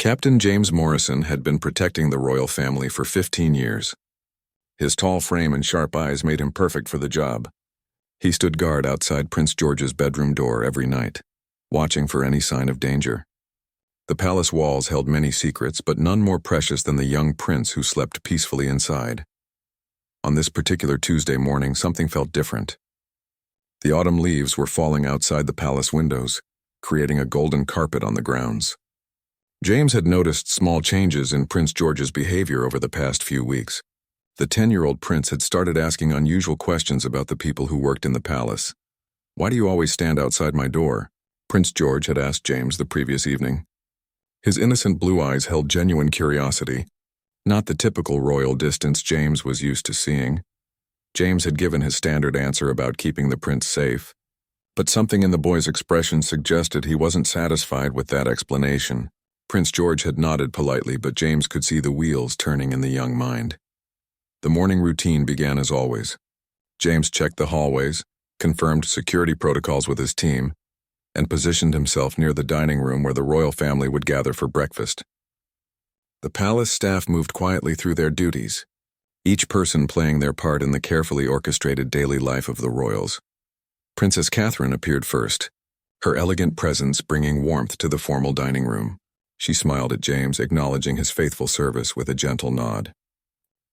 Captain James Morrison had been protecting the royal family for 15 years. His tall frame and sharp eyes made him perfect for the job. He stood guard outside Prince George's bedroom door every night, watching for any sign of danger. The palace walls held many secrets, but none more precious than the young prince who slept peacefully inside. On this particular Tuesday morning, something felt different. The autumn leaves were falling outside the palace windows, creating a golden carpet on the grounds. James had noticed small changes in Prince George's behavior over the past few weeks. The 10-year-old prince had started asking unusual questions about the people who worked in the palace. "Why do you always stand outside my door?" Prince George had asked James the previous evening. His innocent blue eyes held genuine curiosity, not the typical royal distance James was used to seeing. James had given his standard answer about keeping the prince safe, but something in the boy's expression suggested he wasn't satisfied with that explanation. Prince George had nodded politely, but James could see the wheels turning in the young mind. The morning routine began as always. James checked the hallways, confirmed security protocols with his team, and positioned himself near the dining room where the royal family would gather for breakfast. The palace staff moved quietly through their duties, each person playing their part in the carefully orchestrated daily life of the royals. Princess Catherine appeared first, her elegant presence bringing warmth to the formal dining room. She smiled at James, acknowledging his faithful service with a gentle nod.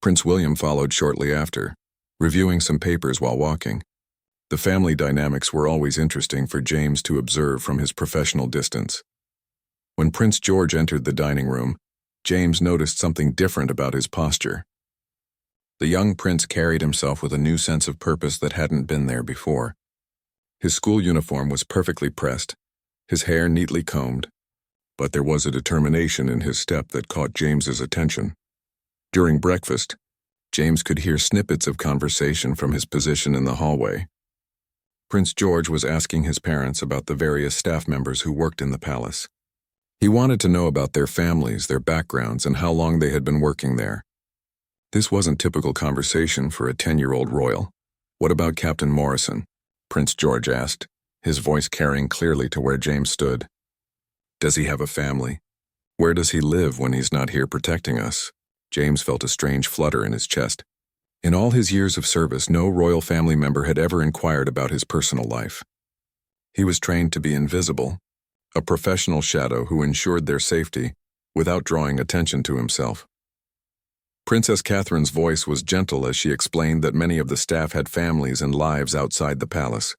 Prince William followed shortly after, reviewing some papers while walking. The family dynamics were always interesting for James to observe from his professional distance. When Prince George entered the dining room, James noticed something different about his posture. The young prince carried himself with a new sense of purpose that hadn't been there before. His school uniform was perfectly pressed, his hair neatly combed, but there was a determination in his step that caught James's attention. During breakfast, James could hear snippets of conversation from his position in the hallway. Prince George was asking his parents about the various staff members who worked in the palace. He wanted to know about their families, their backgrounds, and how long they had been working there. This wasn't typical conversation for a 10-year-old royal. "What about Captain Morrison?" Prince George asked, his voice carrying clearly to where James stood. "Does he have a family? Where does he live when he's not here protecting us?" James felt a strange flutter in his chest. In all his years of service, no royal family member had ever inquired about his personal life. He was trained to be invisible, a professional shadow who ensured their safety without drawing attention to himself. Princess Catherine's voice was gentle as she explained that many of the staff had families and lives outside the palace.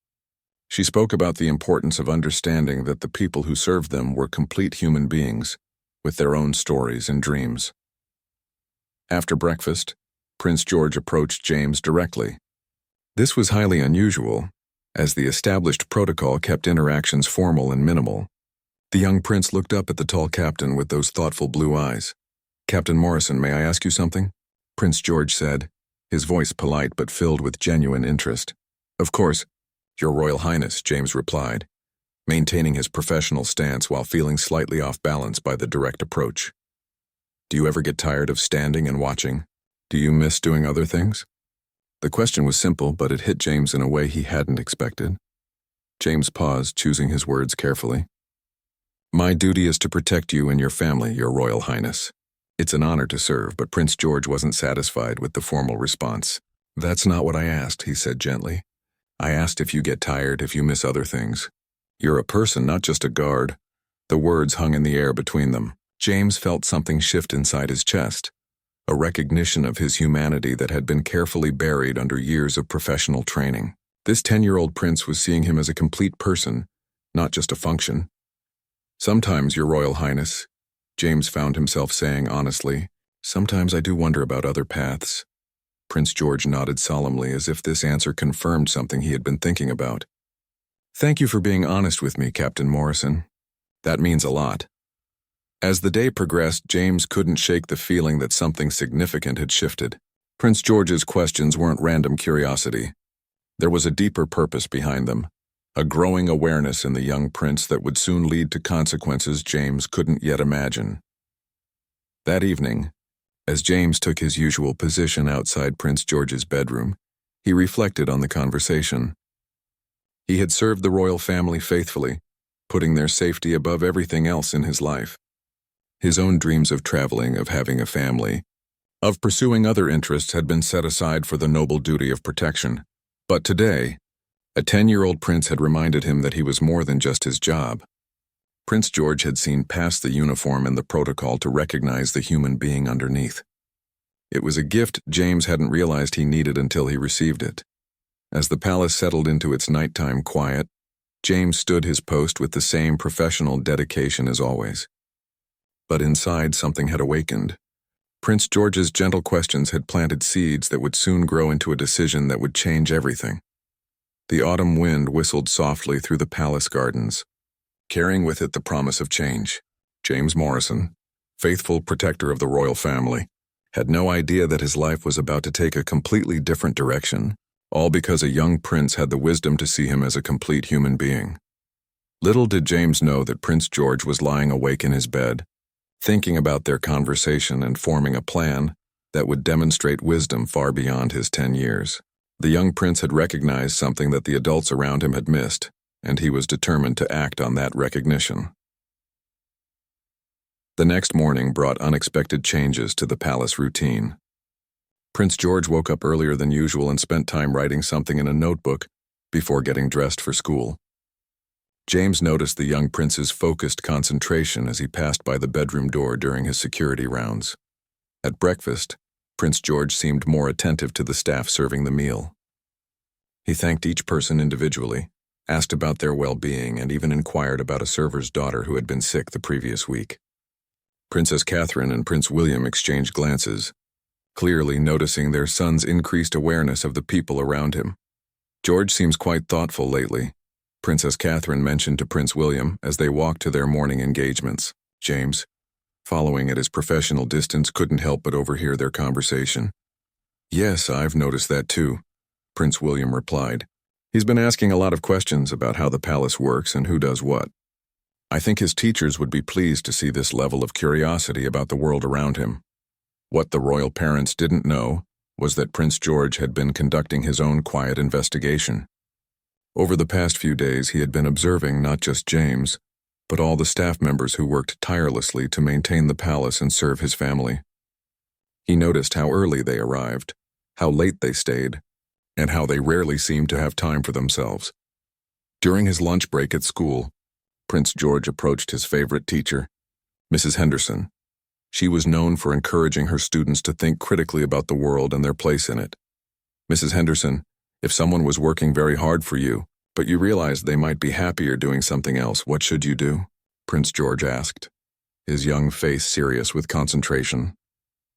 She spoke about the importance of understanding that the people who served them were complete human beings, with their own stories and dreams. After breakfast, Prince George approached James directly. This was highly unusual, as the established protocol kept interactions formal and minimal. The young prince looked up at the tall captain with those thoughtful blue eyes. "Captain Morrison, may I ask you something?" Prince George said, his voice polite but filled with genuine interest. "Of course, Your Royal Highness," James replied, maintaining his professional stance while feeling slightly off balance by the direct approach. "Do you ever get tired of standing and watching? Do you miss doing other things?" The question was simple, but it hit James in a way he hadn't expected. James paused, choosing his words carefully. "My duty is to protect you and your family, Your Royal Highness. It's an honor to serve," but Prince George wasn't satisfied with the formal response. "That's not what I asked," he said gently. "I asked if you get tired, if you miss other things. You're a person, not just a guard." The words hung in the air between them. James felt something shift inside his chest, a recognition of his humanity that had been carefully buried under years of professional training. This 10-year-old prince was seeing him as a complete person, not just a function. "Sometimes, Your Royal Highness," James found himself saying honestly, "sometimes I do wonder about other paths." Prince George nodded solemnly as if this answer confirmed something he had been thinking about. "Thank you for being honest with me, Captain Morrison. That means a lot." As the day progressed, James couldn't shake the feeling that something significant had shifted. Prince George's questions weren't random curiosity. There was a deeper purpose behind them, a growing awareness in the young prince that would soon lead to consequences James couldn't yet imagine. That evening, as James took his usual position outside Prince George's bedroom, he reflected on the conversation. He had served the royal family faithfully, putting their safety above everything else in his life. His own dreams of traveling, of having a family, of pursuing other interests had been set aside for the noble duty of protection. But today, a 10-year-old prince had reminded him that he was more than just his job. Prince George had seen past the uniform and the protocol to recognize the human being underneath. It was a gift James hadn't realized he needed until he received it. As the palace settled into its nighttime quiet, James stood his post with the same professional dedication as always. But inside, something had awakened. Prince George's gentle questions had planted seeds that would soon grow into a decision that would change everything. The autumn wind whistled softly through the palace gardens, carrying with it the promise of change. James Morrison, faithful protector of the royal family, had no idea that his life was about to take a completely different direction, all because a young prince had the wisdom to see him as a complete human being. Little did James know that Prince George was lying awake in his bed, thinking about their conversation and forming a plan that would demonstrate wisdom far beyond his 10 years. The young prince had recognized something that the adults around him had missed, and he was determined to act on that recognition. The next morning brought unexpected changes to the palace routine. Prince George woke up earlier than usual and spent time writing something in a notebook before getting dressed for school. James noticed the young prince's focused concentration as he passed by the bedroom door during his security rounds. At breakfast, Prince George seemed more attentive to the staff serving the meal. He thanked each person individually, asked about their well-being, and even inquired about a server's daughter who had been sick the previous week. Princess Catherine and Prince William exchanged glances, clearly noticing their son's increased awareness of the people around him. "George seems quite thoughtful lately," Princess Catherine mentioned to Prince William as they walked to their morning engagements. James, following at his professional distance, couldn't help but overhear their conversation. "Yes, I've noticed that too," Prince William replied. "He's been asking a lot of questions about how the palace works and who does what. I think his teachers would be pleased to see this level of curiosity about the world around him." What the royal parents didn't know was that Prince George had been conducting his own quiet investigation. Over the past few days, he had been observing not just James, but all the staff members who worked tirelessly to maintain the palace and serve his family. He noticed how early they arrived, how late they stayed, and how they rarely seemed to have time for themselves. During his lunch break at school, Prince George approached his favorite teacher, Mrs. Henderson. She was known for encouraging her students to think critically about the world and their place in it. "Mrs. Henderson, if someone was working very hard for you, but you realized they might be happier doing something else, what should you do?" Prince George asked, his young face serious with concentration.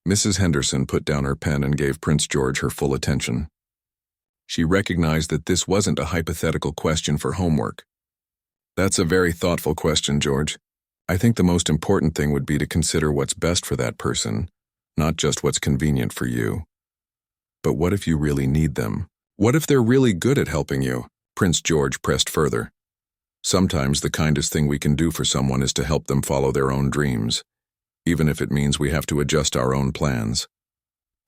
Mrs. Henderson put down her pen and gave Prince George her full attention. She recognized that this wasn't a hypothetical question for homework. "That's a very thoughtful question, George. I think the most important thing would be to consider what's best for that person, not just what's convenient for you. But what if you really need them? What if they're really good at helping you?" Prince George pressed further. "Sometimes the kindest thing we can do for someone is to help them follow their own dreams, even if it means we have to adjust our own plans."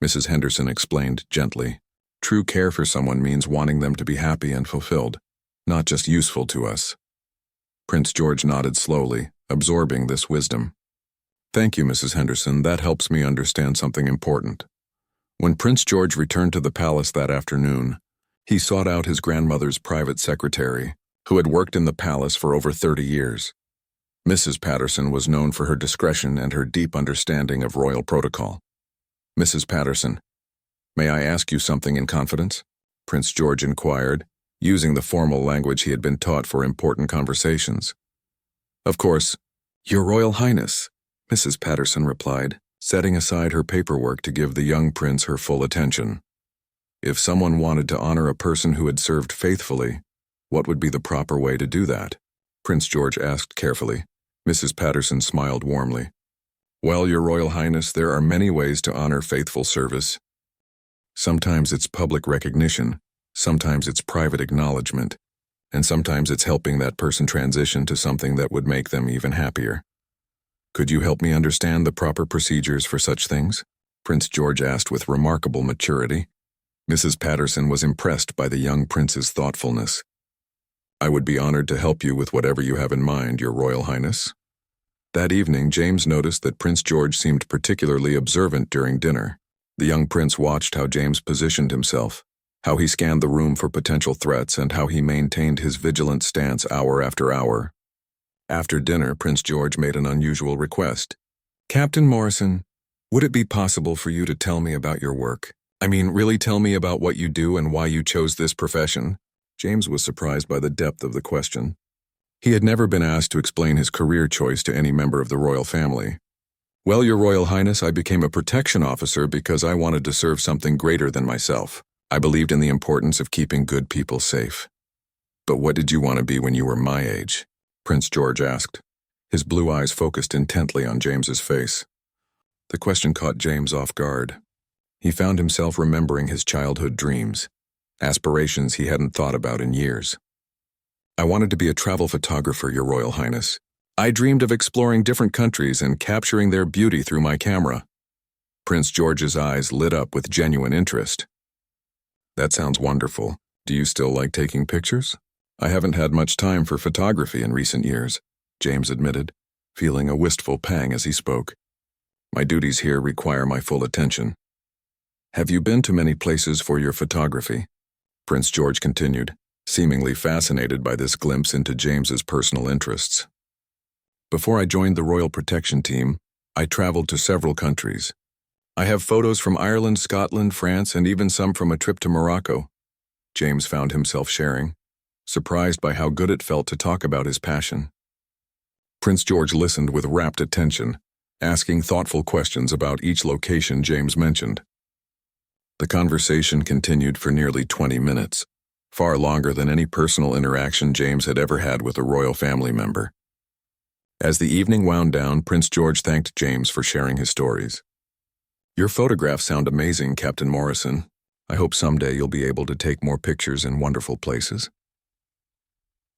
Mrs. Henderson explained gently. "True care for someone means wanting them to be happy and fulfilled, not just useful to us." Prince George nodded slowly, absorbing this wisdom. "Thank you, Mrs. Henderson. That helps me understand something important." When Prince George returned to the palace that afternoon, he sought out his grandmother's private secretary, who had worked in the palace for over 30 years. Mrs. Patterson was known for her discretion and her deep understanding of royal protocol. "Mrs. Patterson, may I ask you something in confidence?" Prince George inquired, using the formal language he had been taught for important conversations. "Of course, Your Royal Highness," Mrs. Patterson replied, setting aside her paperwork to give the young prince her full attention. If someone wanted to honor a person who had served faithfully, what would be the proper way to do that? Prince George asked carefully. Mrs. Patterson smiled warmly. "Well, Your Royal Highness, there are many ways to honor faithful service. Sometimes it's public recognition, sometimes it's private acknowledgement, and sometimes it's helping that person transition to something that would make them even happier. Could you help me understand the proper procedures for such things?" Prince George asked with remarkable maturity. Mrs. Patterson was impressed by the young prince's thoughtfulness. "I would be honored to help you with whatever you have in mind, Your Royal Highness." That evening, James noticed that Prince George seemed particularly observant during dinner. The young prince watched how James positioned himself, how he scanned the room for potential threats, and how he maintained his vigilant stance hour after hour. After dinner, Prince George made an unusual request. "Captain Morrison, would it be possible for you to tell me about your work? I mean, really tell me about what you do and why you chose this profession?" James was surprised by the depth of the question. He had never been asked to explain his career choice to any member of the royal family. "Well, Your Royal Highness, I became a protection officer because I wanted to serve something greater than myself. I believed in the importance of keeping good people safe." "But what did you want to be when you were my age?" Prince George asked. His blue eyes focused intently on James's face. The question caught James off guard. He found himself remembering his childhood dreams, aspirations he hadn't thought about in years. "I wanted to be a travel photographer, Your Royal Highness. I dreamed of exploring different countries and capturing their beauty through my camera." Prince George's eyes lit up with genuine interest. "That sounds wonderful. Do you still like taking pictures?" "I haven't had much time for photography in recent years," James admitted, feeling a wistful pang as he spoke. "My duties here require my full attention." "Have you been to many places for your photography?" Prince George continued, seemingly fascinated by this glimpse into James's personal interests. "Before I joined the Royal Protection Team, I traveled to several countries. I have photos from Ireland, Scotland, France, and even some from a trip to Morocco," James found himself sharing, surprised by how good it felt to talk about his passion. Prince George listened with rapt attention, asking thoughtful questions about each location James mentioned. The conversation continued for nearly 20 minutes, far longer than any personal interaction James had ever had with a royal family member. As the evening wound down, Prince George thanked James for sharing his stories. "Your photographs sound amazing, Captain Morrison. I hope someday you'll be able to take more pictures in wonderful places."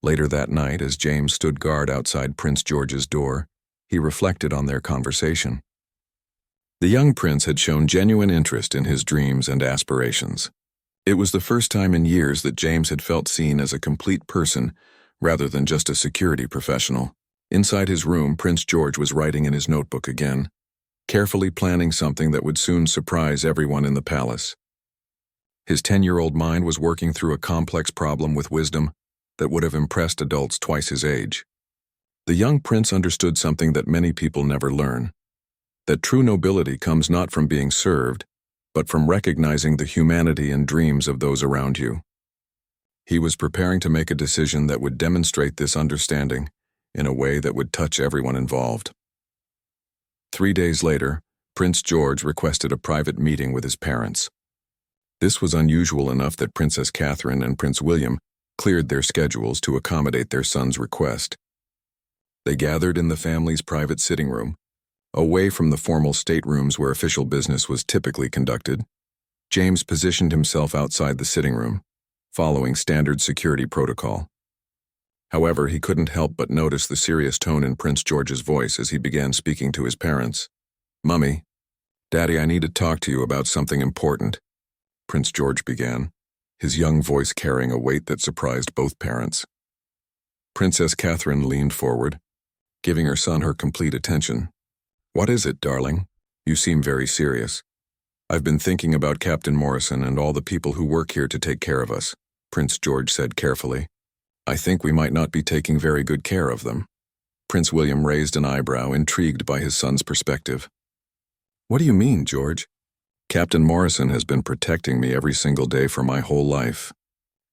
Later that night, as James stood guard outside Prince George's door, he reflected on their conversation. The young prince had shown genuine interest in his dreams and aspirations. It was the first time in years that James had felt seen as a complete person rather than just a security professional. Inside his room, Prince George was writing in his notebook again, carefully planning something that would soon surprise everyone in the palace. His 10-year-old mind was working through a complex problem with wisdom that would have impressed adults twice his age. The young prince understood something that many people never learn, that true nobility comes not from being served, but from recognizing the humanity and dreams of those around you. He was preparing to make a decision that would demonstrate this understanding in a way that would touch everyone involved. 3 days later, Prince George requested a private meeting with his parents. This was unusual enough that Princess Catherine and Prince William cleared their schedules to accommodate their son's request. They gathered in the family's private sitting room, away from the formal staterooms where official business was typically conducted. James positioned himself outside the sitting room, following standard security protocol. However, he couldn't help but notice the serious tone in Prince George's voice as he began speaking to his parents. "Mummy, Daddy, I need to talk to you about something important," Prince George began, his young voice carrying a weight that surprised both parents. Princess Catherine leaned forward, giving her son her complete attention. "What is it, darling? You seem very serious." "I've been thinking about Captain Morrison and all the people who work here to take care of us," Prince George said carefully. "I think we might not be taking very good care of them." Prince William raised an eyebrow, intrigued by his son's perspective. "What do you mean, George?" "Captain Morrison has been protecting me every single day for my whole life.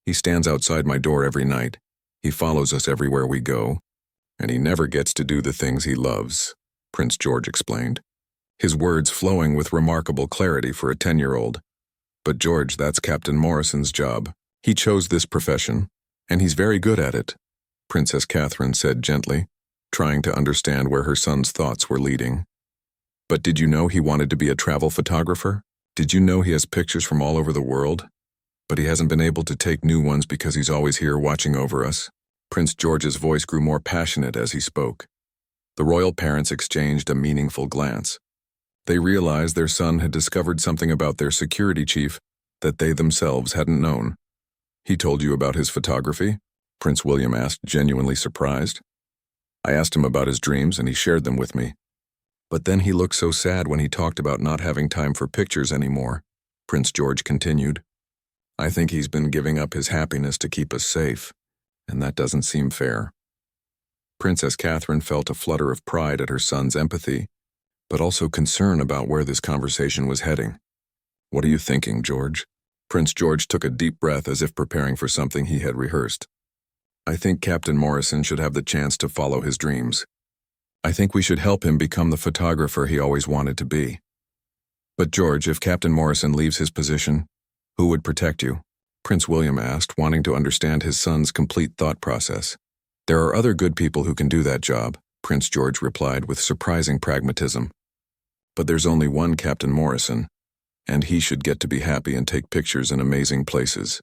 He stands outside my door every night. He follows us everywhere we go, and he never gets to do the things he loves," Prince George explained, his words flowing with remarkable clarity for a 10-year-old. "But George, that's Captain Morrison's job. He chose this profession, and he's very good at it," Princess Catherine said gently, trying to understand where her son's thoughts were leading. "But did you know he wanted to be a travel photographer? Did you know he has pictures from all over the world? But he hasn't been able to take new ones because he's always here watching over us." Prince George's voice grew more passionate as he spoke. The royal parents exchanged a meaningful glance. They realized their son had discovered something about their security chief that they themselves hadn't known. "He told you about his photography?" Prince William asked, genuinely surprised. I asked him about his dreams and he shared them with me. But then he looked so sad when he talked about not having time for pictures anymore, Prince George continued. I think he's been giving up his happiness to keep us safe, and that doesn't seem fair. Princess Catherine felt a flutter of pride at her son's empathy, but also concern about where this conversation was heading. What are you thinking, George? Prince George took a deep breath as if preparing for something he had rehearsed. I think Captain Morrison should have the chance to follow his dreams. I think we should help him become the photographer he always wanted to be. But George, if Captain Morrison leaves his position, who would protect you? Prince William asked, wanting to understand his son's complete thought process. There are other good people who can do that job, Prince George replied with surprising pragmatism. But there's only one Captain Morrison, and he should get to be happy and take pictures in amazing places.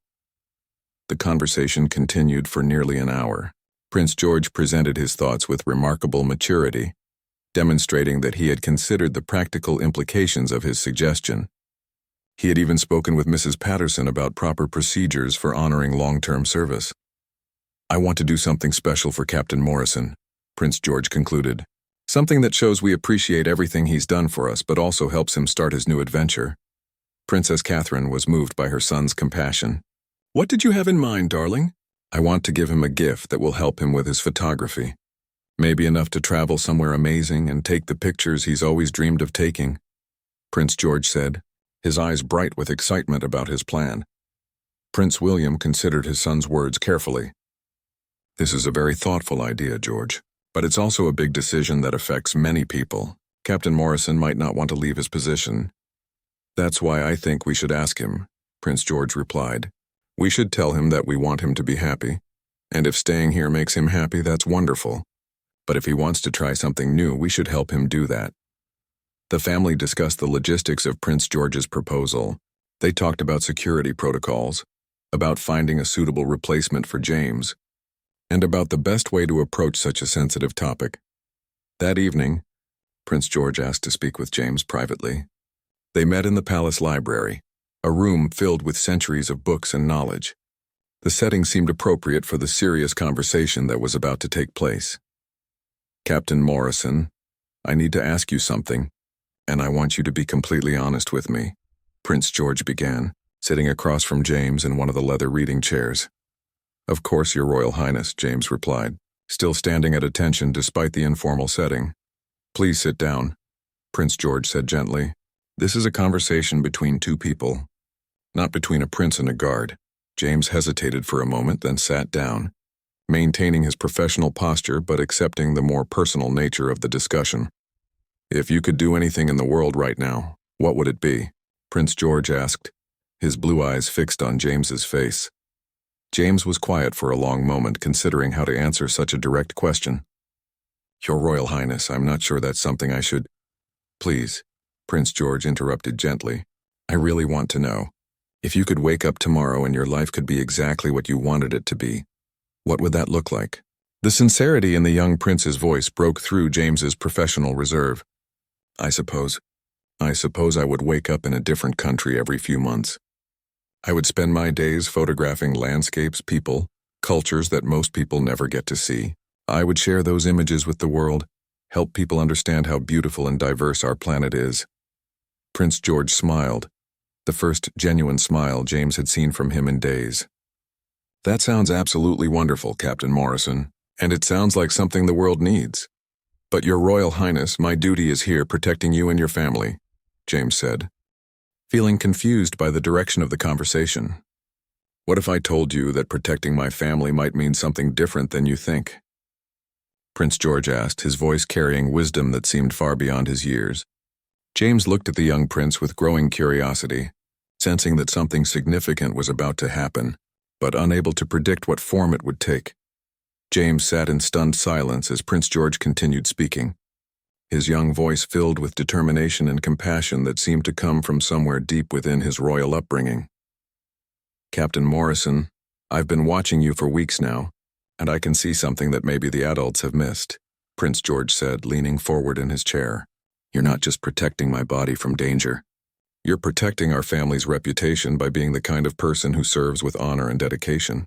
The conversation continued for nearly an hour. Prince George presented his thoughts with remarkable maturity, demonstrating that he had considered the practical implications of his suggestion. He had even spoken with Mrs. Patterson about proper procedures for honoring long-term service. I want to do something special for Captain Morrison, Prince George concluded. Something that shows we appreciate everything he's done for us but also helps him start his new adventure. Princess Catherine was moved by her son's compassion. What did you have in mind, darling? I want to give him a gift that will help him with his photography. Maybe enough to travel somewhere amazing and take the pictures he's always dreamed of taking, Prince George said, his eyes bright with excitement about his plan. Prince William considered his son's words carefully. This is a very thoughtful idea, George, but it's also a big decision that affects many people. Captain Morrison might not want to leave his position. That's why I think we should ask him, Prince George replied. We should tell him that we want him to be happy, and if staying here makes him happy, that's wonderful. But if he wants to try something new, we should help him do that. The family discussed the logistics of Prince George's proposal. They talked about security protocols, about finding a suitable replacement for James, and about the best way to approach such a sensitive topic. That evening, Prince George asked to speak with James privately. They met in the palace library, a room filled with centuries of books and knowledge. The setting seemed appropriate for the serious conversation that was about to take place. Captain Morrison, I need to ask you something, and I want you to be completely honest with me, Prince George began, sitting across from James in one of the leather reading chairs. Of course, Your Royal Highness, James replied, still standing at attention despite the informal setting. Please sit down, Prince George said gently. This is a conversation between two people, not between a prince and a guard. James hesitated for a moment, then sat down, maintaining his professional posture but accepting the more personal nature of the discussion. If you could do anything in the world right now, what would it be? Prince George asked, his blue eyes fixed on James's face. James was quiet for a long moment, considering how to answer such a direct question. Your Royal Highness, I'm not sure that's something I should... Please, Prince George interrupted gently. I really want to know. If you could wake up tomorrow and your life could be exactly what you wanted it to be, what would that look like? The sincerity in the young prince's voice broke through James's professional reserve. I suppose I would wake up in a different country every few months. I would spend my days photographing landscapes, people, cultures that most people never get to see. I would share those images with the world, help people understand how beautiful and diverse our planet is. Prince George smiled, the first genuine smile James had seen from him in days. That sounds absolutely wonderful, Captain Morrison, and it sounds like something the world needs. But Your Royal Highness, my duty is here protecting you and your family, James said, feeling confused by the direction of the conversation. What if I told you that protecting my family might mean something different than you think? Prince George asked, his voice carrying wisdom that seemed far beyond his years. James looked at the young prince with growing curiosity, sensing that something significant was about to happen, but unable to predict what form it would take. James sat in stunned silence as Prince George continued speaking, his young voice filled with determination and compassion that seemed to come from somewhere deep within his royal upbringing. Captain Morrison, I've been watching you for weeks now, and I can see something that maybe the adults have missed, Prince George said, leaning forward in his chair. You're not just protecting my body from danger. You're protecting our family's reputation by being the kind of person who serves with honor and dedication.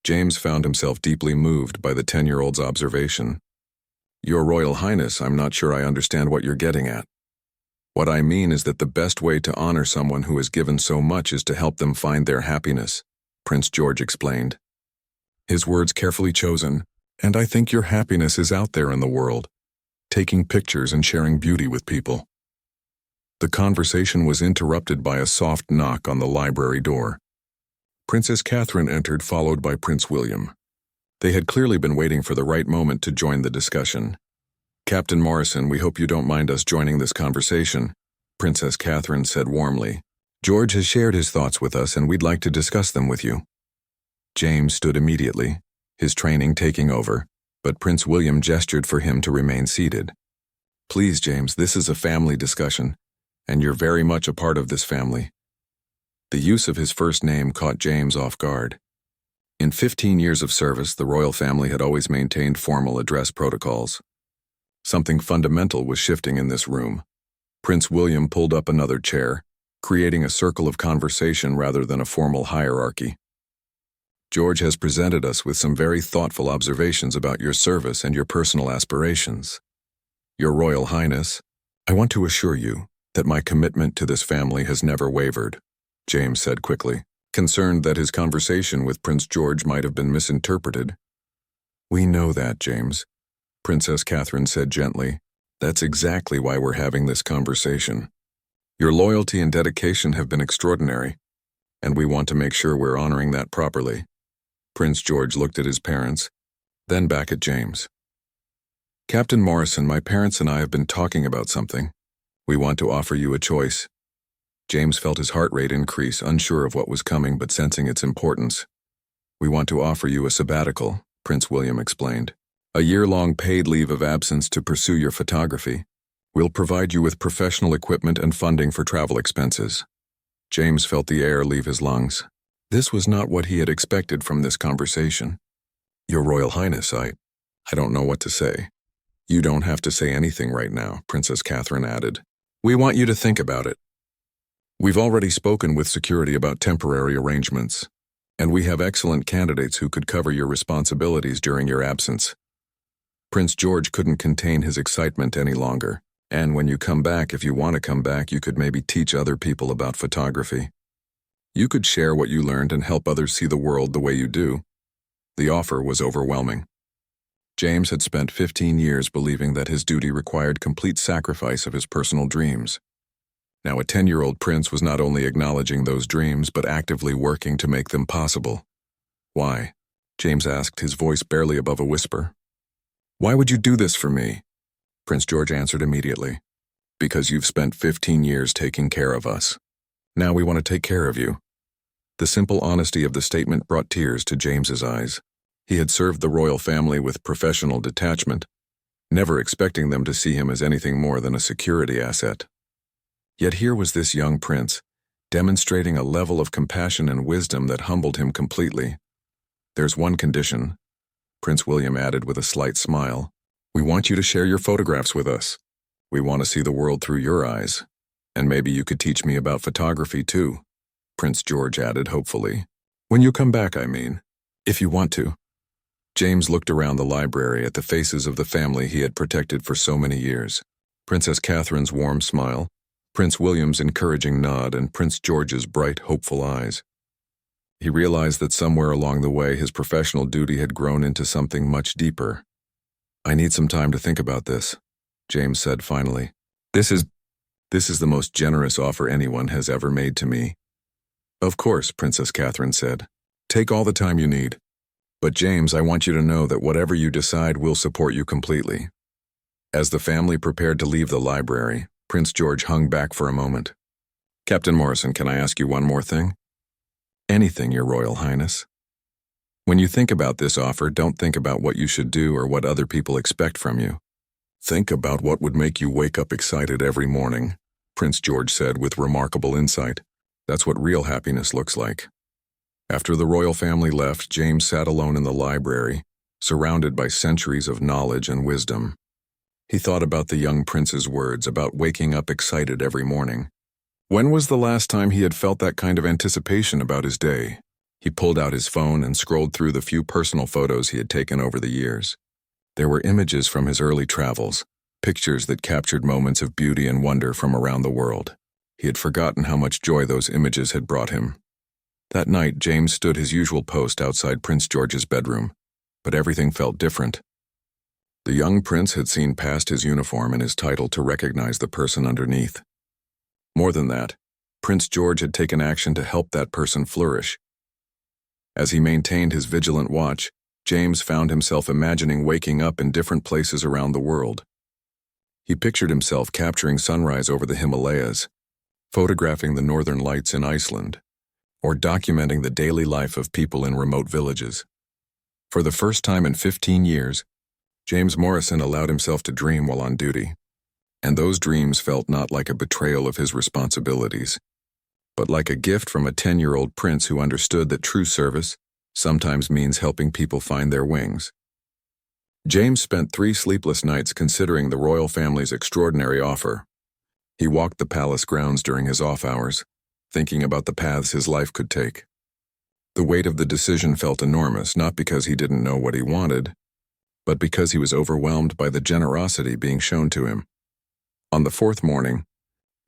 James found himself deeply moved by the 10-year-old's observation, Your Royal Highness, I'm not sure I understand what you're getting at. What I mean is that the best way to honor someone who has given so much is to help them find their happiness, Prince George explained. His words carefully chosen, and I think your happiness is out there in the world, taking pictures and sharing beauty with people. The conversation was interrupted by a soft knock on the library door. Princess Catherine entered, followed by Prince William. They had clearly been waiting for the right moment to join the discussion. Captain Morrison, we hope you don't mind us joining this conversation, Princess Catherine said warmly. George has shared his thoughts with us and we'd like to discuss them with you. James stood immediately, his training taking over, but Prince William gestured for him to remain seated. Please, James, this is a family discussion, and you're very much a part of this family. The use of his first name caught James off guard. In 15 years of service, the royal family had always maintained formal address protocols. Something fundamental was shifting in this room. Prince William pulled up another chair, creating a circle of conversation rather than a formal hierarchy. George has presented us with some very thoughtful observations about your service and your personal aspirations. Your Royal Highness, I want to assure you that my commitment to this family has never wavered, James said quickly, concerned that his conversation with Prince George might have been misinterpreted. We know that, James, Princess Catherine said gently. That's exactly why we're having this conversation. Your loyalty and dedication have been extraordinary, and we want to make sure we're honoring that properly. Prince George looked at his parents, then back at James. Captain Morrison, my parents and I have been talking about something. We want to offer you a choice. James felt his heart rate increase, unsure of what was coming but sensing its importance. We want to offer you a sabbatical, Prince William explained. A year-long paid leave of absence to pursue your photography. We'll provide you with professional equipment and funding for travel expenses. James felt the air leave his lungs. This was not what he had expected from this conversation. Your Royal Highness, I don't know what to say. You don't have to say anything right now, Princess Catherine added. We want you to think about it. We've already spoken with security about temporary arrangements, and we have excellent candidates who could cover your responsibilities during your absence. Prince George couldn't contain his excitement any longer, and when you come back, if you want to come back, you could maybe teach other people about photography. You could share what you learned and help others see the world the way you do. The offer was overwhelming. James had spent 15 years believing that his duty required complete sacrifice of his personal dreams. Now a 10-year-old prince was not only acknowledging those dreams but actively working to make them possible. Why? James asked, his voice barely above a whisper. Why would you do this for me? Prince George answered immediately. Because you've spent 15 years taking care of us. Now we want to take care of you. The simple honesty of the statement brought tears to James's eyes. He had served the royal family with professional detachment, never expecting them to see him as anything more than a security asset. Yet here was this young prince, demonstrating a level of compassion and wisdom that humbled him completely. There's one condition, Prince William added with a slight smile. We want you to share your photographs with us. We want to see the world through your eyes. And maybe you could teach me about photography too, Prince George added hopefully. When you come back, I mean. If you want to. James looked around the library at the faces of the family he had protected for so many years. Princess Catherine's warm smile, Prince William's encouraging nod, and Prince George's bright, hopeful eyes. He realized that somewhere along the way his professional duty had grown into something much deeper. I need some time to think about this, James said finally. This is the most generous offer anyone has ever made to me. Of course, Princess Catherine said. Take all the time you need. But James, I want you to know that whatever you decide, we'll support you completely. As the family prepared to leave the library, Prince George hung back for a moment. Captain Morrison, can I ask you one more thing? Anything, Your Royal Highness. When you think about this offer, don't think about what you should do or what other people expect from you. Think about what would make you wake up excited every morning, Prince George said with remarkable insight. That's what real happiness looks like. After the royal family left, James sat alone in the library, surrounded by centuries of knowledge and wisdom. He thought about the young prince's words about waking up excited every morning. When was the last time he had felt that kind of anticipation about his day? He pulled out his phone and scrolled through the few personal photos he had taken over the years. There were images from his early travels, pictures that captured moments of beauty and wonder from around the world. He had forgotten how much joy those images had brought him. That night, James stood his usual post outside Prince George's bedroom, but everything felt different. The young prince had seen past his uniform and his title to recognize the person underneath. More than that, Prince George had taken action to help that person flourish. As he maintained his vigilant watch, James found himself imagining waking up in different places around the world. He pictured himself capturing sunrise over the Himalayas, photographing the northern lights in Iceland, or documenting the daily life of people in remote villages. For the first time in 15 years, James Morrison allowed himself to dream while on duty, and those dreams felt not like a betrayal of his responsibilities, but like a gift from a 10-year-old prince who understood that true service sometimes means helping people find their wings. James spent 3 sleepless nights considering the royal family's extraordinary offer. He walked the palace grounds during his off hours, thinking about the paths his life could take. The weight of the decision felt enormous, not because he didn't know what he wanted, but because he was overwhelmed by the generosity being shown to him. On the 4th morning,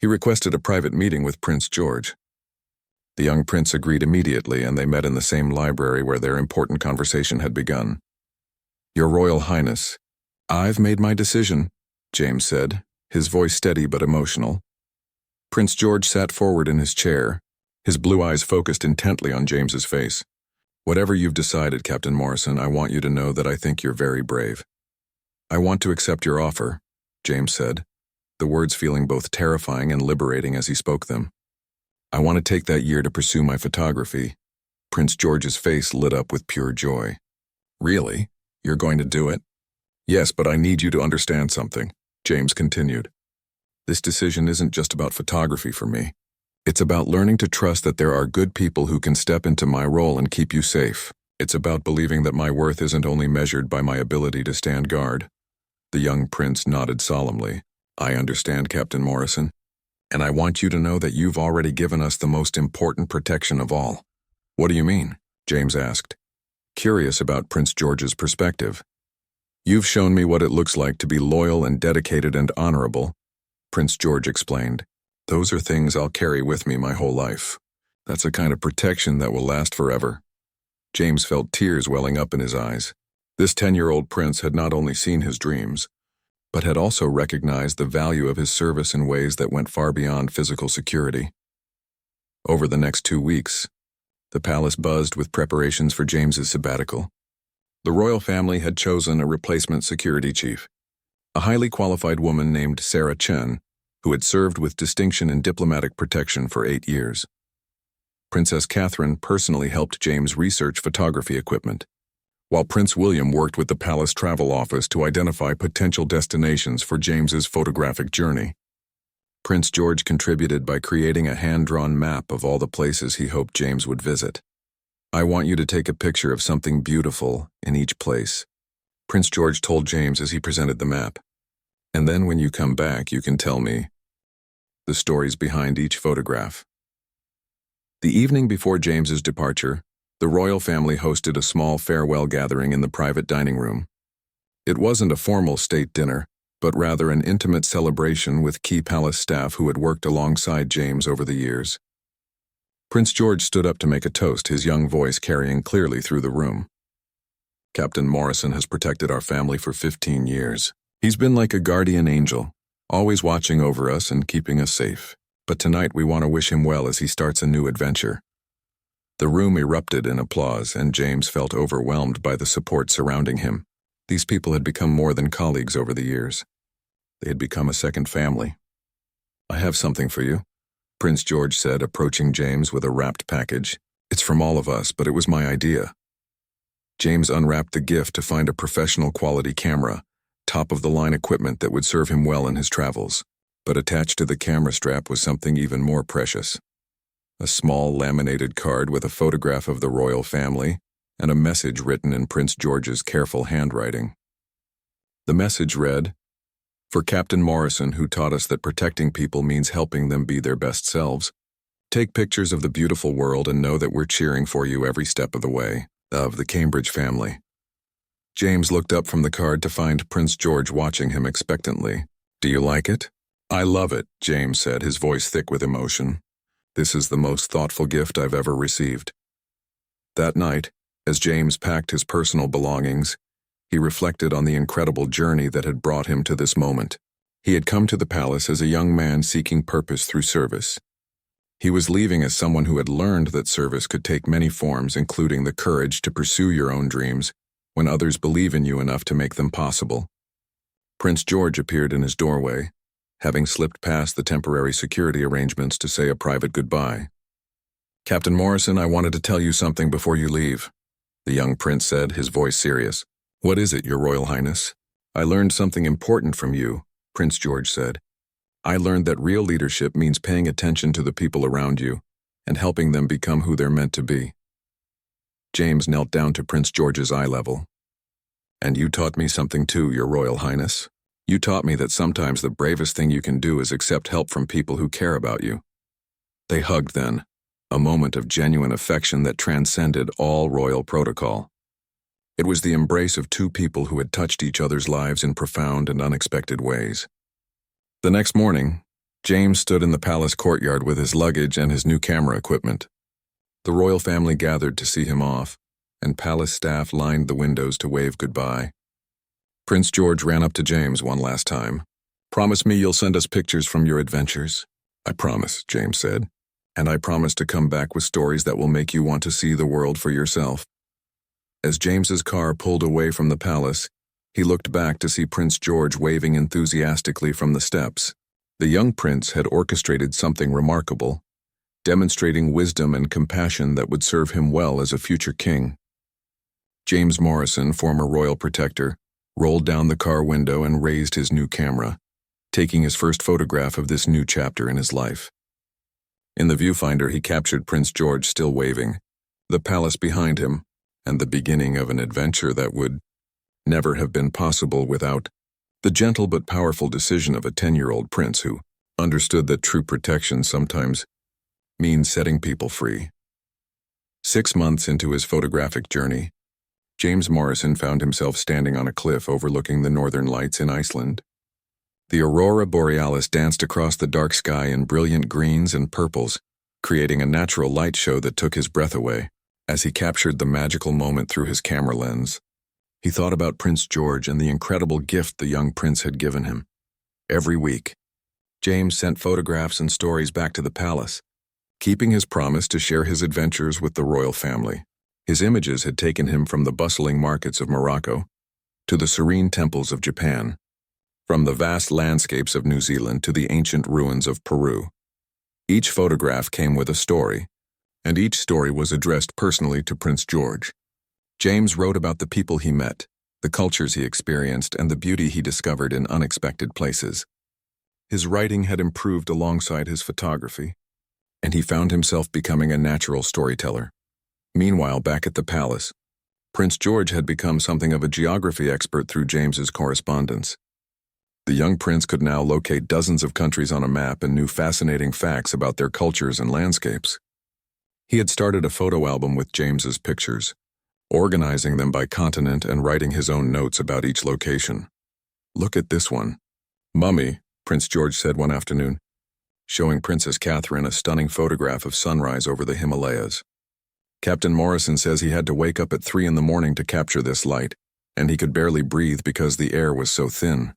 he requested a private meeting with Prince George. The young prince agreed immediately, and they met in the same library where their important conversation had begun. "Your Royal Highness, I've made my decision," James said, his voice steady but emotional. Prince George sat forward in his chair, his blue eyes focused intently on James's face. "Whatever you've decided, Captain Morrison, I want you to know that I think you're very brave." "I want to accept your offer," James said, the words feeling both terrifying and liberating as he spoke them. "I want to take that year to pursue my photography." Prince George's face lit up with pure joy. "Really? You're going to do it?" "Yes, but I need you to understand something," James continued. "This decision isn't just about photography for me. It's about learning to trust that there are good people who can step into my role and keep you safe. It's about believing that my worth isn't only measured by my ability to stand guard." The young prince nodded solemnly. "I understand, Captain Morrison, and I want you to know that you've already given us the most important protection of all." "What do you mean?" James asked, curious about Prince George's perspective. "You've shown me what it looks like to be loyal and dedicated and honorable," Prince George explained. "Those are things I'll carry with me my whole life. That's a kind of protection that will last forever." James felt tears welling up in his eyes. This 10-year-old prince had not only seen his dreams, but had also recognized the value of his service in ways that went far beyond physical security. Over the next 2 weeks, the palace buzzed with preparations for James's sabbatical. The royal family had chosen a replacement security chief, a highly qualified woman named Sarah Chen, who had served with distinction in diplomatic protection for 8 years. Princess Catherine personally helped James research photography equipment, while Prince William worked with the Palace Travel Office to identify potential destinations for James's photographic journey. Prince George contributed by creating a hand-drawn map of all the places he hoped James would visit. "I want you to take a picture of something beautiful in each place," Prince George told James as he presented the map. "And then when you come back, you can tell me the stories behind each photograph." The evening before James's departure, the royal family hosted a small farewell gathering in the private dining room. It wasn't a formal state dinner, but rather an intimate celebration with key palace staff who had worked alongside James over the years. Prince George stood up to make a toast, his young voice carrying clearly through the room. "Captain Morrison has protected our family for 15 years. He's been like a guardian angel, always watching over us and keeping us safe. But tonight we want to wish him well as he starts a new adventure." The room erupted in applause, and James felt overwhelmed by the support surrounding him. These people had become more than colleagues over the years. They had become a second family. "I have something for you," Prince George said, approaching James with a wrapped package. "It's from all of us, but it was my idea." James unwrapped the gift to find a professional quality camera, top-of-the-line equipment that would serve him well in his travels. But attached to the camera strap was something even more precious. A small laminated card with a photograph of the royal family and a message written in Prince George's careful handwriting. The message read, "For Captain Morrison, who taught us that protecting people means helping them be their best selves, take pictures of the beautiful world and know that we're cheering for you every step of the way. Of the Cambridge family." James looked up from the card to find Prince George watching him expectantly. "Do you like it?" "I love it," James said, his voice thick with emotion. "This is the most thoughtful gift I've ever received." That night, as James packed his personal belongings, he reflected on the incredible journey that had brought him to this moment. He had come to the palace as a young man seeking purpose through service. He was leaving as someone who had learned that service could take many forms, including the courage to pursue your own dreams when others believe in you enough to make them possible. Prince George appeared in his doorway, having slipped past the temporary security arrangements to say a private goodbye. "Captain Morrison, I wanted to tell you something before you leave," the young prince said, his voice serious. "What is it, Your Royal Highness?" "I learned something important from you," Prince George said. "I learned that real leadership means paying attention to the people around you and helping them become who they're meant to be." James knelt down to Prince George's eye level. "And you taught me something too, Your Royal Highness. You taught me that sometimes the bravest thing you can do is accept help from people who care about you." They hugged then, a moment of genuine affection that transcended all royal protocol. It was the embrace of two people who had touched each other's lives in profound and unexpected ways. The next morning, James stood in the palace courtyard with his luggage and his new camera equipment. The royal family gathered to see him off, and palace staff lined the windows to wave goodbye. Prince George ran up to James one last time. "Promise me you'll send us pictures from your adventures." "I promise," James said. "And I promise to come back with stories that will make you want to see the world for yourself." As James's car pulled away from the palace, he looked back to see Prince George waving enthusiastically from the steps. The young prince had orchestrated something remarkable, demonstrating wisdom and compassion that would serve him well as a future king. James Morrison, former royal protector, rolled down the car window and raised his new camera, taking his first photograph of this new chapter in his life. In the viewfinder, he captured Prince George still waving, the palace behind him, and the beginning of an adventure that would never have been possible without the gentle but powerful decision of a 10-year-old prince who understood that true protection sometimes means setting people free. 6 months into his photographic journey, James Morrison found himself standing on a cliff overlooking the northern lights in Iceland. The aurora borealis danced across the dark sky in brilliant greens and purples, creating a natural light show that took his breath away. As he captured the magical moment through his camera lens, he thought about Prince George and the incredible gift the young prince had given him. Every week, James sent photographs and stories back to the palace, keeping his promise to share his adventures with the royal family. His images had taken him from the bustling markets of Morocco to the serene temples of Japan, from the vast landscapes of New Zealand to the ancient ruins of Peru. Each photograph came with a story, and each story was addressed personally to Prince George. James wrote about the people he met, the cultures he experienced, and the beauty he discovered in unexpected places. His writing had improved alongside his photography, and he found himself becoming a natural storyteller. Meanwhile, back at the palace, Prince George had become something of a geography expert through James's correspondence. The young prince could now locate dozens of countries on a map and knew fascinating facts about their cultures and landscapes. He had started a photo album with James's pictures, organizing them by continent and writing his own notes about each location. "Look at this one. Mummy," Prince George said one afternoon, showing Princess Catherine a stunning photograph of sunrise over the Himalayas. "Captain Morrison says he had to wake up at 3 in the morning to capture this light, and he could barely breathe because the air was so thin."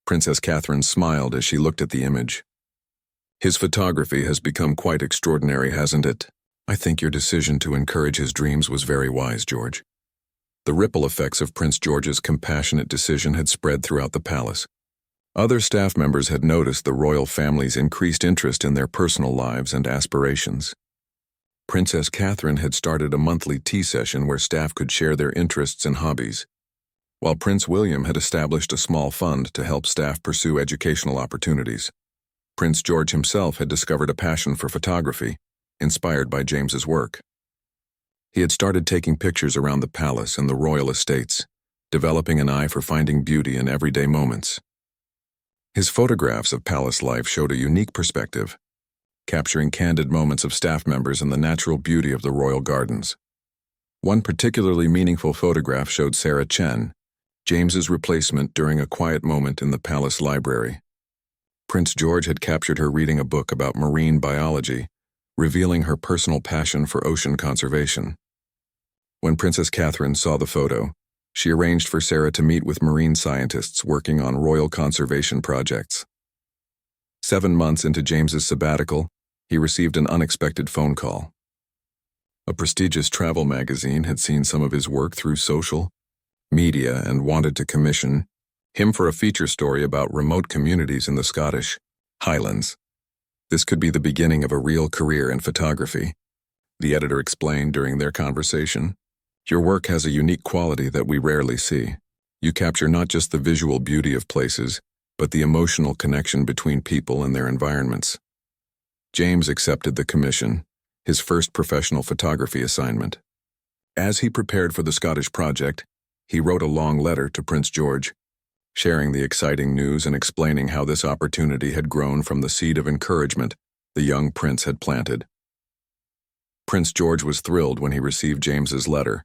Princess Catherine smiled as she looked at the image. "His photography has become quite extraordinary, hasn't it? I think your decision to encourage his dreams was very wise, George." The ripple effects of Prince George's compassionate decision had spread throughout the palace. Other staff members had noticed the royal family's increased interest in their personal lives and aspirations. Princess Catherine had started a monthly tea session where staff could share their interests and hobbies, while Prince William had established a small fund to help staff pursue educational opportunities. Prince George himself had discovered a passion for photography, inspired by James's work. He had started taking pictures around the palace and the royal estates, developing an eye for finding beauty in everyday moments. His photographs of palace life showed a unique perspective, capturing candid moments of staff members and the natural beauty of the royal gardens. One particularly meaningful photograph showed Sarah Chen, James's replacement, during a quiet moment in the palace library. Prince George had captured her reading a book about marine biology, revealing her personal passion for ocean conservation. When Princess Catherine saw the photo, she arranged for Sarah to meet with marine scientists working on royal conservation projects. 7 months into James's sabbatical, he received an unexpected phone call. A prestigious travel magazine had seen some of his work through social media and wanted to commission him for a feature story about remote communities in the Scottish Highlands. This could be the beginning of a real career in photography, the editor explained during their conversation. Your work has a unique quality that we rarely see. You capture not just the visual beauty of places, but the emotional connection between people and their environments. James accepted the commission, his first professional photography assignment. As he prepared for the Scottish project, he wrote a long letter to Prince George, sharing the exciting news and explaining how this opportunity had grown from the seed of encouragement the young prince had planted. Prince George was thrilled when he received James's letter.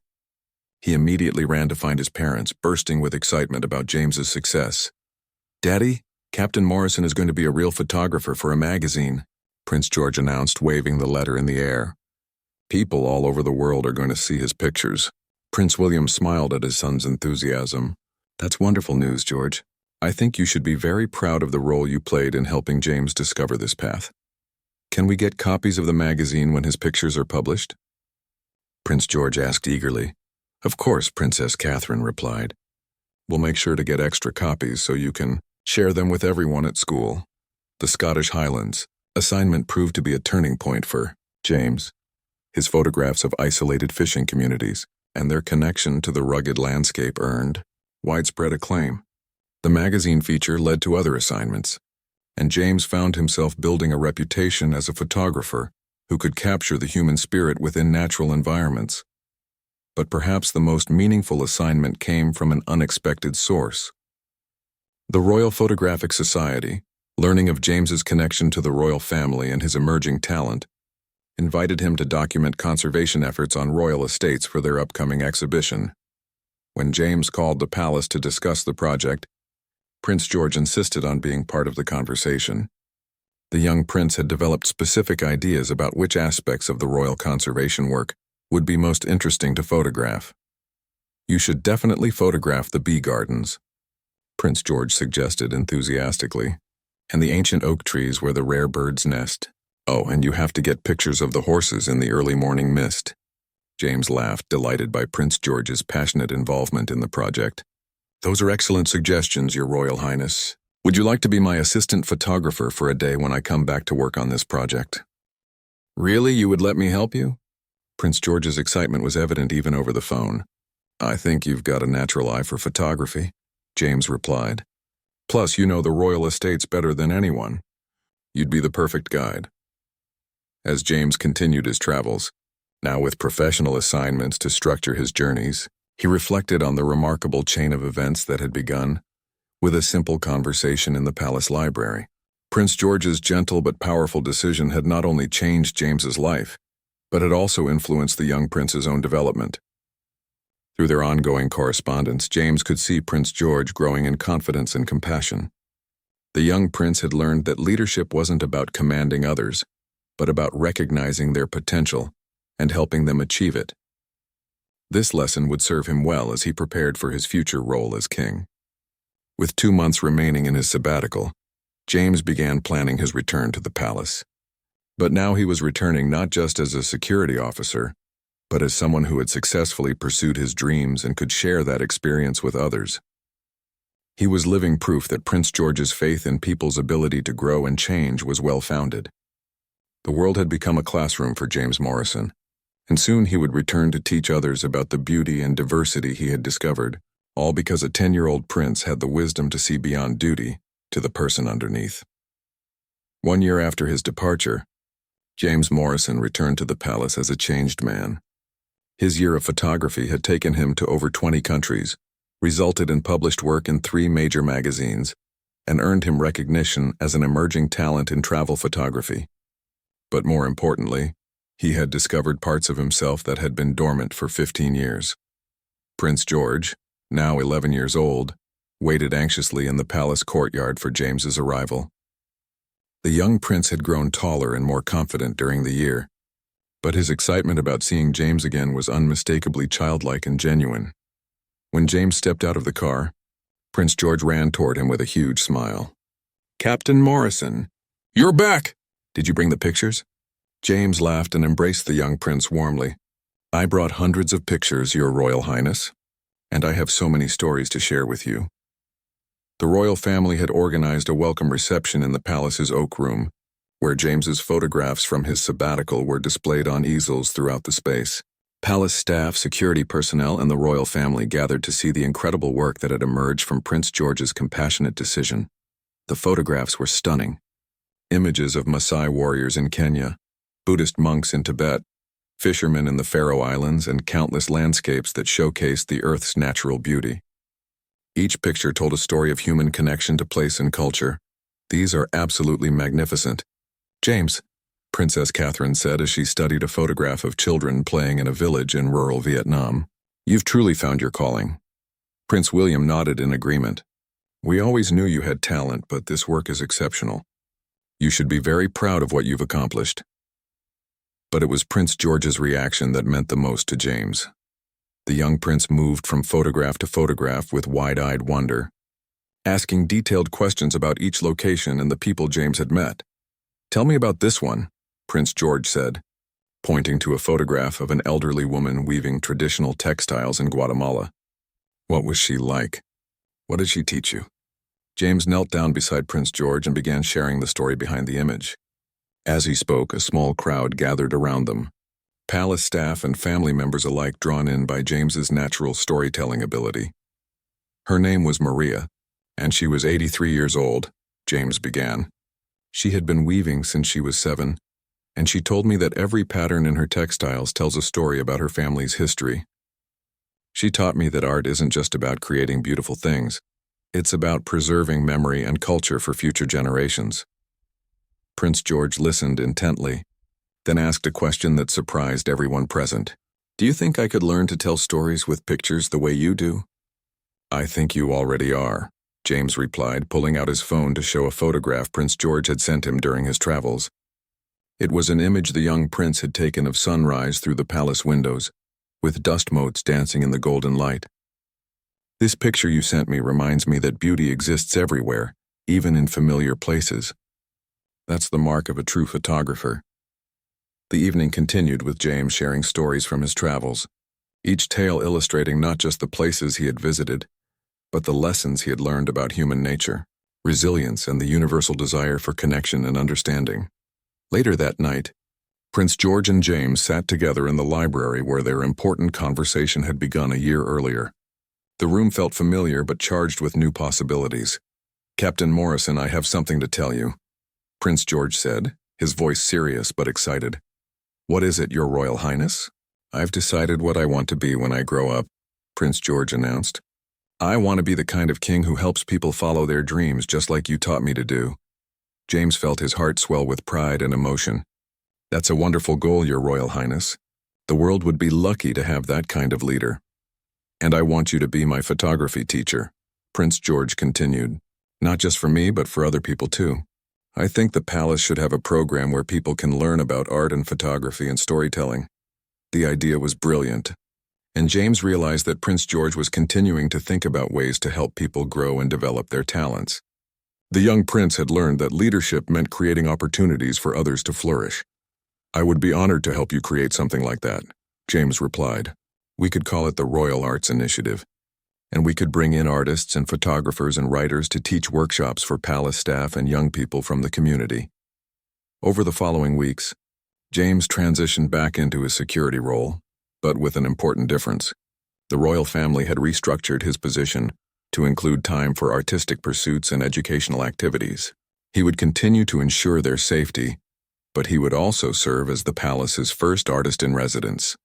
He immediately ran to find his parents, bursting with excitement about James's success. "Daddy, Captain Morrison is going to be a real photographer for a magazine," Prince George announced, waving the letter in the air. "People all over the world are going to see his pictures." Prince William smiled at his son's enthusiasm. "That's wonderful news, George. I think you should be very proud of the role you played in helping James discover this path. Can we get copies of the magazine when his pictures are published?" Prince George asked eagerly. "Of course," Princess Catherine replied. "We'll make sure to get extra copies so you can share them with everyone at school." The Scottish Highlands assignment proved to be a turning point for James. His photographs of isolated fishing communities and their connection to the rugged landscape earned widespread acclaim. The magazine feature led to other assignments, and James found himself building a reputation as a photographer who could capture the human spirit within natural environments. But perhaps the most meaningful assignment came from an unexpected source. The Royal Photographic Society, learning of James's connection to the royal family and his emerging talent, invited him to document conservation efforts on royal estates for their upcoming exhibition. When James called the palace to discuss the project, Prince George insisted on being part of the conversation. The young prince had developed specific ideas about which aspects of the royal conservation work would be most interesting to photograph. "You should definitely photograph the bee gardens," Prince George suggested enthusiastically, "and the ancient oak trees where the rare birds nest. Oh, and you have to get pictures of the horses in the early morning mist." James laughed, delighted by Prince George's passionate involvement in the project. "Those are excellent suggestions, Your Royal Highness. Would you like to be my assistant photographer for a day when I come back to work on this project?" "Really, you would let me help you?" Prince George's excitement was evident even over the phone. "I think you've got a natural eye for photography," James replied. "Plus, you know the royal estates better than anyone. You'd be the perfect guide." As James continued his travels, now with professional assignments to structure his journeys, he reflected on the remarkable chain of events that had begun with a simple conversation in the palace library. Prince George's gentle but powerful decision had not only changed James's life, but had also influenced the young prince's own development. Through their ongoing correspondence, James could see Prince George growing in confidence and compassion. The young prince had learned that leadership wasn't about commanding others, but about recognizing their potential and helping them achieve it. This lesson would serve him well as he prepared for his future role as king. With 2 months remaining in his sabbatical, James began planning his return to the palace. But now he was returning not just as a security officer, but as someone who had successfully pursued his dreams and could share that experience with others. He was living proof that Prince George's faith in people's ability to grow and change was well-founded. The world had become a classroom for James Morrison, and soon he would return to teach others about the beauty and diversity he had discovered, all because a 10-year-old prince had the wisdom to see beyond duty to the person underneath. 1 year after his departure, James Morrison returned to the palace as a changed man. His year of photography had taken him to over 20 countries, resulted in published work in 3 major magazines, and earned him recognition as an emerging talent in travel photography. But more importantly, He had discovered parts of himself that had been dormant for 15 years. Prince George, now 11 years old, waited anxiously in the palace courtyard for James's arrival. The young prince had grown taller and more confident during the year, but his excitement about seeing James again was unmistakably childlike and genuine. When James stepped out of the car, Prince George ran toward him with a huge smile. "Captain Morrison, you're back! Did you bring the pictures?" James laughed and embraced the young prince warmly. "I brought hundreds of pictures, Your Royal Highness, and I have so many stories to share with you." The royal family had organized a welcome reception in the palace's oak room, where James's photographs from his sabbatical were displayed on easels throughout the space. Palace staff, security personnel, and the royal family gathered to see the incredible work that had emerged from Prince George's compassionate decision. The photographs were stunning. Images of Maasai warriors in Kenya, Buddhist monks in Tibet, fishermen in the Faroe Islands, and countless landscapes that showcased the Earth's natural beauty. Each picture told a story of human connection to place and culture. "These are absolutely magnificent." "James," Princess Catherine said as she studied a photograph of children playing in a village in rural Vietnam, "you've truly found your calling." Prince William nodded in agreement. "We always knew you had talent, but this work is exceptional. You should be very proud of what you've accomplished." But it was Prince George's reaction that meant the most to James. The young prince moved from photograph to photograph with wide-eyed wonder, asking detailed questions about each location and the people James had met. "Tell me about this one," Prince George said, pointing to a photograph of an elderly woman weaving traditional textiles in Guatemala. "What was she like? What did she teach you?" James knelt down beside Prince George and began sharing the story behind the image. As he spoke, a small crowd gathered around them, palace staff and family members alike drawn in by James's natural storytelling ability. "Her name was Maria, and she was 83 years old," James began. "She had been weaving since she was 7, and she told me that every pattern in her textiles tells a story about her family's history. She taught me that art isn't just about creating beautiful things. It's about preserving memory and culture for future generations." Prince George listened intently, then asked a question that surprised everyone present. "Do you think I could learn to tell stories with pictures the way you do?" "I think you already are," James replied, pulling out his phone to show a photograph Prince George had sent him during his travels. It was an image the young prince had taken of sunrise through the palace windows, with dust motes dancing in the golden light. "This picture you sent me reminds me that beauty exists everywhere, even in familiar places. That's the mark of a true photographer." The evening continued with James sharing stories from his travels, each tale illustrating not just the places he had visited, but the lessons he had learned about human nature, resilience, and the universal desire for connection and understanding. Later that night, Prince George and James sat together in the library where their important conversation had begun a year earlier. The room felt familiar but charged with new possibilities. "Captain Morrison, I have something to tell you," Prince George said, his voice serious but excited. "What is it, Your Royal Highness?" "I've decided what I want to be when I grow up," Prince George announced. "I want to be the kind of king who helps people follow their dreams just like you taught me to do." James felt his heart swell with pride and emotion. "That's a wonderful goal, Your Royal Highness. The world would be lucky to have that kind of leader." "And I want you to be my photography teacher," Prince George continued. "Not just for me, but for other people too. I think the palace should have a program where people can learn about art and photography and storytelling." The idea was brilliant, and James realized that Prince George was continuing to think about ways to help people grow and develop their talents. The young prince had learned that leadership meant creating opportunities for others to flourish. "I would be honored to help you create something like that," James replied. "We could call it the Royal Arts Initiative, and we could bring in artists and photographers and writers to teach workshops for palace staff and young people from the community." Over the following weeks, James transitioned back into his security role, but with an important difference. The royal family had restructured his position to include time for artistic pursuits and educational activities. He would continue to ensure their safety, but he would also serve as the palace's first artist in residence.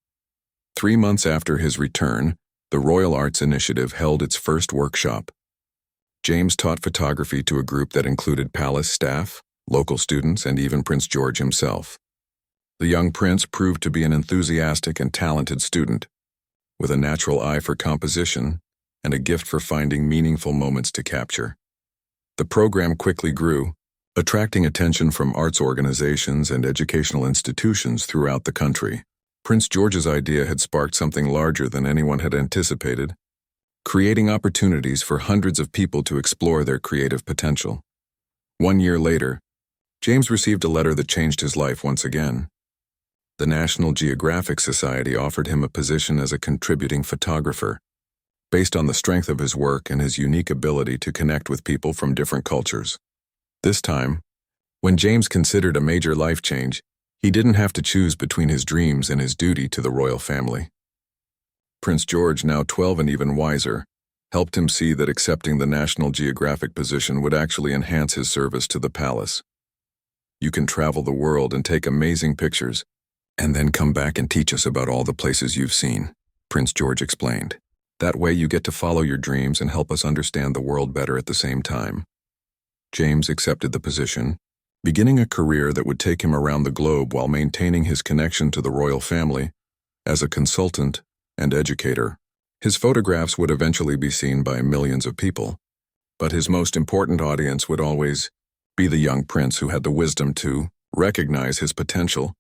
3 months after his return, the Royal Arts Initiative held its first workshop. James taught photography to a group that included palace staff, local students, and even Prince George himself. The young prince proved to be an enthusiastic and talented student, with a natural eye for composition and a gift for finding meaningful moments to capture. The program quickly grew, attracting attention from arts organizations and educational institutions throughout the country. Prince George's idea had sparked something larger than anyone had anticipated, creating opportunities for hundreds of people to explore their creative potential. 1 year later, James received a letter that changed his life once again. The National Geographic Society offered him a position as a contributing photographer, based on the strength of his work and his unique ability to connect with people from different cultures. This time, when James considered a major life change, he didn't have to choose between his dreams and his duty to the royal family. Prince George, now 12 and even wiser, helped him see that accepting the National Geographic position would actually enhance his service to the palace. "You can travel the world and take amazing pictures, and then come back and teach us about all the places you've seen," Prince George explained. "That way you get to follow your dreams and help us understand the world better at the same time." James accepted the position, beginning a career that would take him around the globe while maintaining his connection to the royal family as a consultant and educator. His photographs would eventually be seen by millions of people, but his most important audience would always be the young prince who had the wisdom to recognize his potential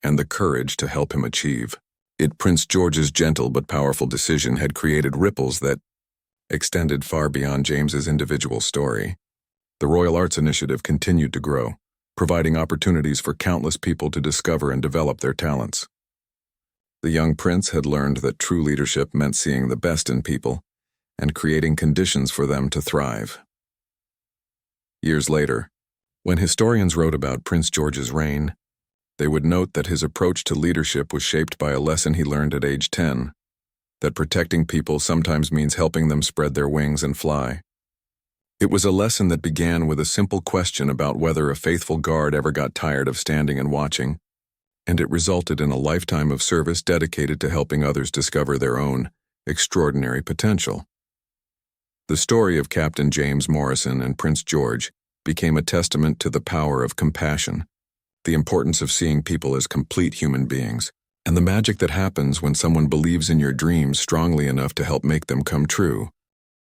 and the courage to help him achieve it. Prince George's gentle but powerful decision had created ripples that extended far beyond James's individual story. The Royal Arts Initiative continued to grow, providing opportunities for countless people to discover and develop their talents. The young prince had learned that true leadership meant seeing the best in people and creating conditions for them to thrive. Years later, when historians wrote about Prince George's reign, they would note that his approach to leadership was shaped by a lesson he learned at age 10, that protecting people sometimes means helping them spread their wings and fly. It was a lesson that began with a simple question about whether a faithful guard ever got tired of standing and watching, and it resulted in a lifetime of service dedicated to helping others discover their own extraordinary potential. The story of Captain James Morrison and Prince George became a testament to the power of compassion, the importance of seeing people as complete human beings, and the magic that happens when someone believes in your dreams strongly enough to help make them come true.